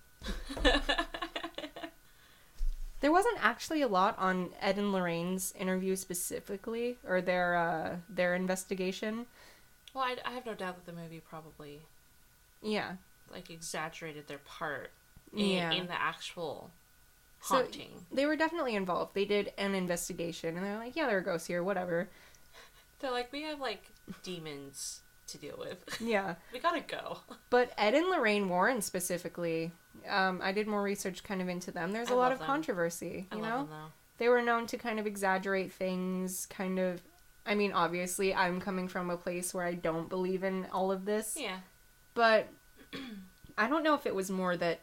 There wasn't actually a lot on Ed and Lorraine's interview specifically, or their investigation. Well, I have no doubt that the movie probably, like, exaggerated their part in the actual haunting. So they were definitely involved. They did an investigation, and they're like, yeah, there are ghosts here, whatever. They're like, we have, like, demons to deal with. Yeah. We gotta go. But Ed and Lorraine Warren specifically, I did more research kind of into them. There's a lot of controversy, you know? Love them, though. They were known to kind of exaggerate things, kind of... I mean, obviously, I'm coming from a place where I don't believe in all of this. Yeah. But I don't know if it was more that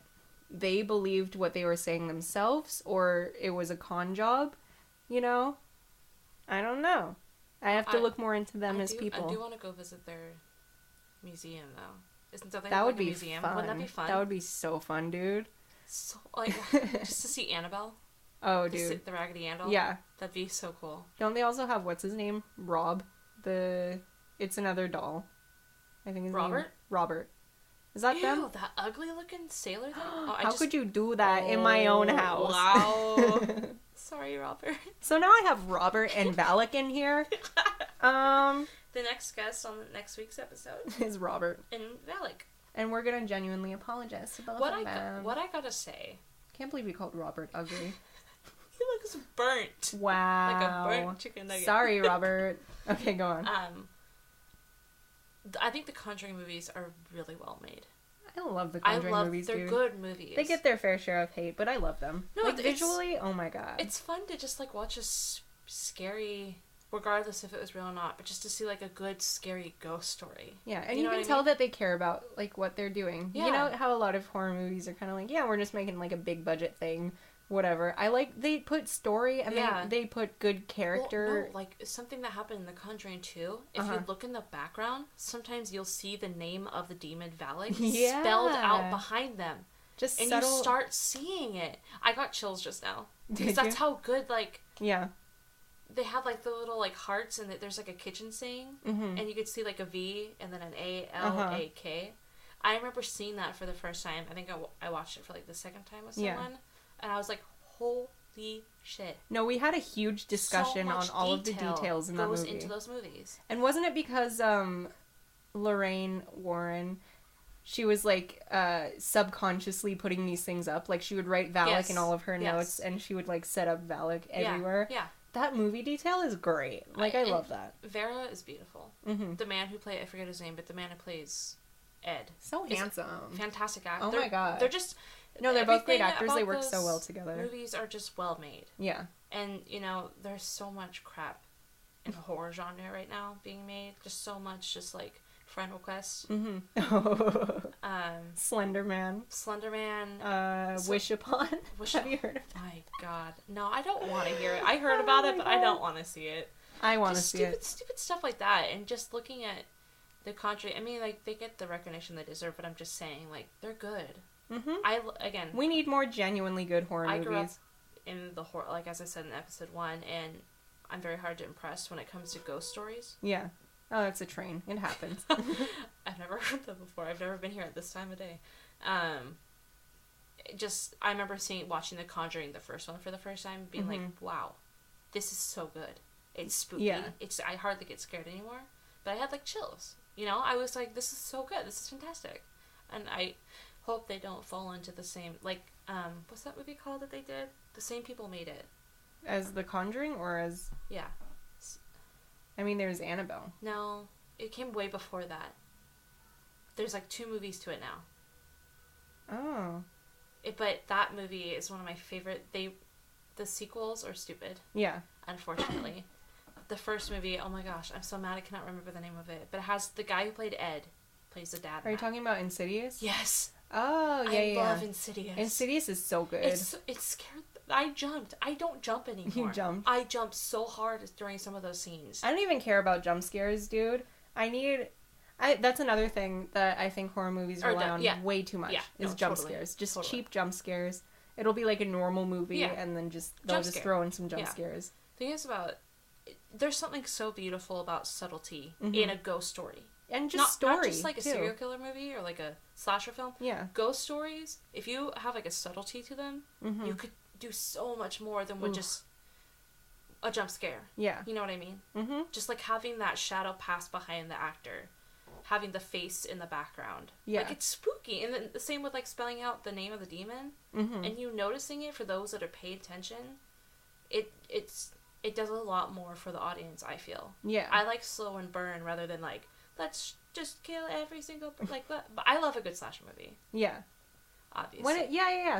they believed what they were saying themselves, or it was a con job, you know? I don't know. I have to look more into them as people. I do want to go visit their museum, though. Isn't that that would like be a museum? Fun. Wouldn't that be fun? That would be so fun, dude. So, like, just to see Annabelle. Oh, dude. The Raggedy Ann doll. Yeah. That'd be so cool. Don't they also have, what's his name? Rob. It's another doll. I think his Robert? name... Robert. Is that them? Ew, that ugly-looking sailor thing? Oh, How could you do that in my own house? Wow. Sorry, Robert. So now I have Robert and Valak in here. The next guest on next week's episode is Robert. And Valak. And we're gonna genuinely apologize to both of them. What I gotta say... Can't believe you called Robert ugly. He looks burnt. Wow. Like a burnt chicken nugget. Sorry, Robert. Okay, go on. I think the Conjuring movies are really well made. I love the Conjuring movies, dude. They're good movies. They get their fair share of hate, but I love them. No, like, visually, oh my god. It's fun to just, like, watch a scary, regardless if it was real or not, but just to see, like, a good, scary ghost story. Yeah, and you can tell that they care about, like, what they're doing. Yeah. You know how a lot of horror movies are kind of like, yeah, we're just making, like, a big budget thing. Whatever. They put story and they put good character. Well, no, like, something that happened in The Conjuring 2, if you look in the background, sometimes you'll see the name of the demon Valak spelled out behind them. Just and subtle... you start seeing it. I got chills just now. Because Did that's how good, like... Yeah. They have, like, the little, like, hearts, and there's, like, a kitchen saying, and you could see, like, a V, and then an A-L-A-K. I remember seeing that for the first time. I think I watched it for, like, the second time with someone. Yeah. And I was like, holy shit. No, we had a huge discussion on all of the details in that movie. Goes into those movies. And wasn't it because Lorraine Warren, she was like subconsciously putting these things up? Like she would write Valak in all of her notes, and she would like set up Valak everywhere. Yeah. That movie detail is great. Like I love that. Vera is beautiful. Mm-hmm. The man who I forget his name, but the man who plays Ed. So handsome. Fantastic actor. Oh my god. They're just... No, they're both great actors. They work so well together. Movies are just well made. Yeah. And, you know, there's so much crap in the horror genre right now being made. Just so much, just like friend requests. Slenderman. Wish Upon. Have you heard of that? My god. No, I don't want to hear it. I heard about it, but I don't want to see it. I want to see it. Stupid stuff like that. And just looking at the Conjuring, I mean, like, they get the recognition they deserve, but I'm just saying, like, they're good. We need more genuinely good horror movies. I grew up in the horror, like, as I said in episode 1, and I'm very hard to impress when it comes to ghost stories. Yeah. Oh, it's a train. It happens. I've never heard that before. I've never been here at this time of day. I remember watching The Conjuring, the first one, for the first time, being like, wow, this is so good. It's spooky. Yeah. I hardly get scared anymore, but I had, like, chills. You know, I was like, this is so good. This is fantastic. And I hope they don't fall into the same, like, what's that movie called that they did? The same people made it. As The Conjuring, or as... Yeah. I mean, there's Annabelle. No, it came way before that. There's, like, 2 movies to it now. Oh. But that movie is one of my favorite. The sequels are stupid. Yeah. Unfortunately. The first movie, oh my gosh, I'm so mad I cannot remember the name of it. But it has the guy who played Ed, plays the dad. Are you talking about Insidious? Yes. Oh, yeah, I love Insidious. Insidious is so good. It's scared. I jumped. I don't jump anymore. You jumped? I jumped so hard during some of those scenes. I don't even care about jump scares, dude. That's another thing that I think horror movies rely on way too much, is jump scares. Just cheap jump scares. It'll be like a normal movie, and then they'll just throw in some jump scares. The thing is there's something so beautiful about subtlety in a ghost story. And just not just like a serial killer movie or like a slasher film. Yeah. Ghost stories, if you have like a subtlety to them, you could do so much more than with just a jump scare. Yeah. You know what I mean? Mm-hmm. Just like having that shadow pass behind the actor. Having the face in the background. Yeah. Like, it's spooky. And then the same with, like, spelling out the name of the demon. Mm-hmm. And you noticing it for those that are paying attention. It does a lot more for the audience, I feel. Yeah. I like slow and burn rather than, like, let's just kill every single... like, but I love a good slasher movie. Yeah. Obviously.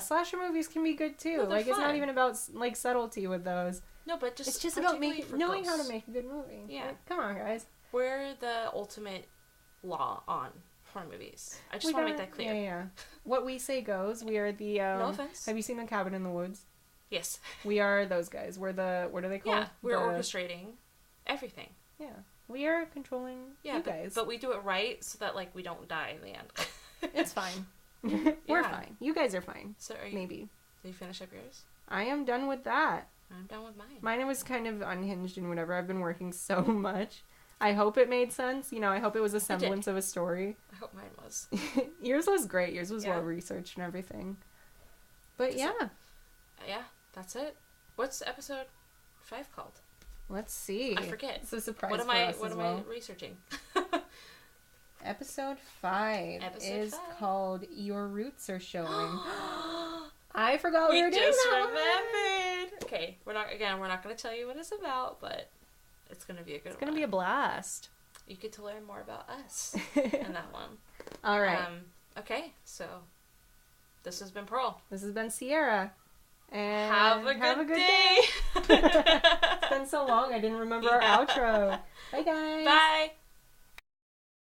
Slasher movies can be good, too. No, like, it's not even about, like, subtlety with those. No, but it's just about knowing how to make a good movie. Yeah. Like, come on, guys. We're the ultimate... law on horror movies. I just want to make that clear. Yeah. What we say goes. We are the... no offense. Have you seen The Cabin in the Woods? Yes. We are those guys. We're the... What are they called? Yeah, we're orchestrating everything. Yeah. We are controlling you guys. But we do it right so that, like, we don't die in the end. It's fine. We're fine. You guys are fine. So maybe. Did you finish up yours? I am done with that. I'm done with mine. Mine was kind of unhinged and whatever. I've been working so much. I hope it made sense. You know, I hope it was a semblance of a story. I hope mine was. Yours was great. Yours was well researched and everything. But yeah, that's it. What's episode 5 called? Let's see. I forget. It's a surprise for us What am I researching? Episode 5 is called Your Roots Are Showing. I forgot we were doing that. Remembered. Okay, we're not going to tell you what it's about, but it's going to be a good one. It's going to be a blast. You get to learn more about us in that one. All right. Okay, so this has been Pearl. This has been Sierra. And have a good day. It's been so long, I didn't remember our outro. Bye, guys. Bye.